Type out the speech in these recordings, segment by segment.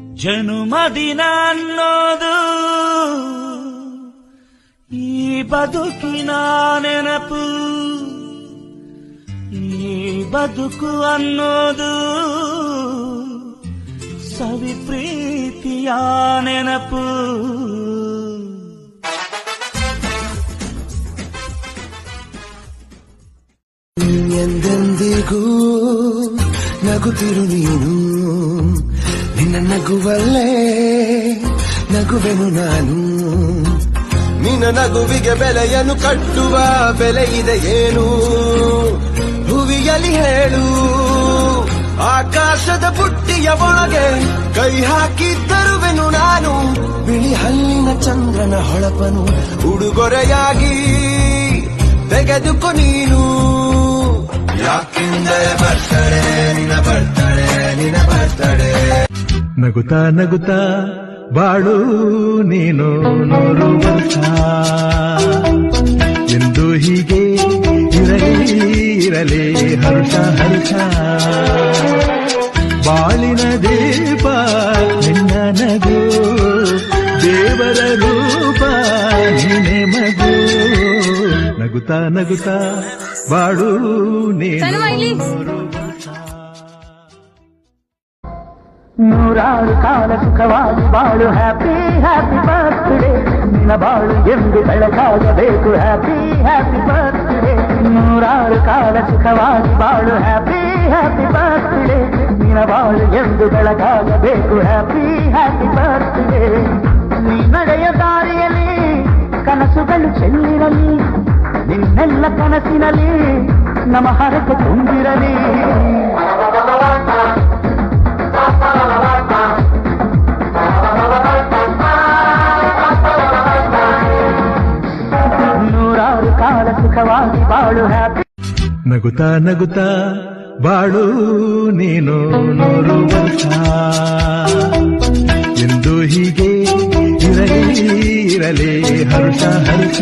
ಜನುಮದಿನ ಅನ್ನೋದು ಈ ಬದುಕಿನ ನೆನಪು, ಈ ಬದುಕು ಅನ್ನೋದು ಸವಿ ಪ್ರೀತಿಯ ನೆನಪು. ಎಂದೆಂದಿಗೂ ನಗುತ್ತಿರು ನೀನು, ನಿನ್ನ ನಗುವಲ್ಲೇ ನಗುವೆನು ನಾನು. ನಿನ್ನ ನಗುವಿಗೆ ಬೆಲೆಯನ್ನು ಕಟ್ಟುವ ಬೆಲೆ ಇದೆ ಏನು ಭುವಿಯಲ್ಲಿ ಹೇಳು. ಆಕಾಶದ ಬುಟ್ಟಿಯ ಒಳಗೆ ಕೈ ಹಾಕಿ ತರುವೆನು ನಾನು, ಬಿಳಿ ಹಲ್ಲಿನ ಚಂದ್ರನ ಹೊಳಪನು ಉಡುಗೊರೆಯಾಗಿ ತೆಗೆದುಕೊ ನೀನು. ಯಾಕೆಂದರೆ ಬರ್ತಡೆ ನಿನ್ನ ಬರ್ತಡೆ, ನಿನ್ನ ಬರ್ತಡೆ. ನಗುತ್ತಾ ನಗುತ್ತಾ ಬಾಳು ನೀನು 100 ವರ್ಷ ಎಂದು ಹೀಗೆ ಇರಲಿ ಹರ್ಷ ಹರ್ಷ. ಬಾಳಿನ ದೀಪ ನಿನ್ನ ನಗು, ದೇವರ ರೂಪ ನೀನೆ ಮಗು. ನಗುತ್ತಾ ನಗುತ್ತಾ ಬಾಳು ನೀನು 100 ಕಾಲ ಸುಖವಾಗಿ ಬಾಳು. ಹ್ಯಾಪಿ ಹ್ಯಾಪಿ ಬರ್ತ್ಡೇ, ನಿನ್ನ ಬಾಳು ಎಂದು ಬೆಳಕಾಗಬೇಕು. ಹ್ಯಾಪಿ ಹ್ಯಾಪಿ ಬರ್ತ್ಡೇ, 100 ಕಾಲ ಸುಖವಾಗಿ ಬಾಳು. ಹ್ಯಾಪಿ ಹ್ಯಾಪಿ ಬರ್ತ್ಡೇ, ನಿನ್ನ ಬಾಳು ಎಂದು ಬೆಳಕಾಗಬೇಕು. Happy happy birthday. ನೀ ನಡೆಯ ದಾರಿಯಲ್ಲಿ ಕನಸುಗಳು ಚೆಲ್ಲಿರಲಿ, ನಿನ್ನೆಲ್ಲ ಕನಸಿನಲ್ಲಿ ನಮ್ಮ ಹರಕೆ ತುಂಬಿರಲಿ. 100 ಕಾಲ ಸುಖವಾಗಿ ಬಾಳು. ಹ್ಯಾಪಿ ನಗುತ್ತಾ ನಗುತ್ತಾ ಬಾಳು ನೀನು 100 ವರ್ಷ ಎಂದು ಹೀಗೆ ಇರಲಿ ಹರ್ಷ ಹರ್ಷ.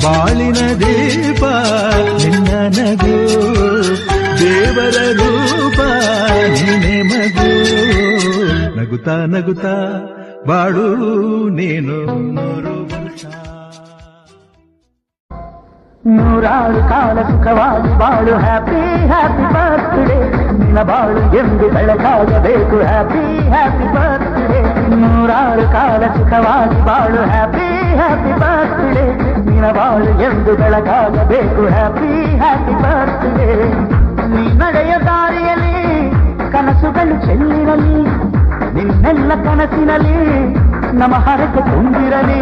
ಬಾಳಿನ ದೀಪ ನಿನ್ನ ನಗು, ದೇವರ ರೂಪ ನೀನೆ ಮಗು. ನಗುತ್ತಾ ನಗುತ್ತಾ ಬಾಳು ನೀನು 100 ವರ್ಷ. 100 ಕಾಲ ಸುಖವಾಗಿ ಬಾಳು. ಹ್ಯಾಪಿ ಹ್ಯಾಪಿ ಬರ್ತ್ಡೇ, ನಿನ್ನ ಬಾಳು ಎಂದು ಬೆಳಕಾಗಬೇಕು. ಹ್ಯಾಪಿ ಹ್ಯಾಪಿ ಬರ್ತ್ಡೇ, 100 ಕಾಲ ಸುಖವಾಗಿ ಬಾಳು. ಹ್ಯಾಪಿ ಹ್ಯಾಪಿ ಬರ್ತ್ಡೇ, ನಿನ್ನ ಬಾಳು ಎಂದು ಬೆಳಕಾಗಬೇಕು. Happy happy birthday. ನೀ ನಡೆಯ ದಾರಿಯಲ್ಲಿ ಕನಸುಗಳು ಚೆಲ್ಲಿರಲಿ, ನಿನ್ನೆಲ್ಲ ಕನಸಿನಲ್ಲಿ ನಮ್ಮ ಹರಕೆ ತುಂಬಿರಲಿ.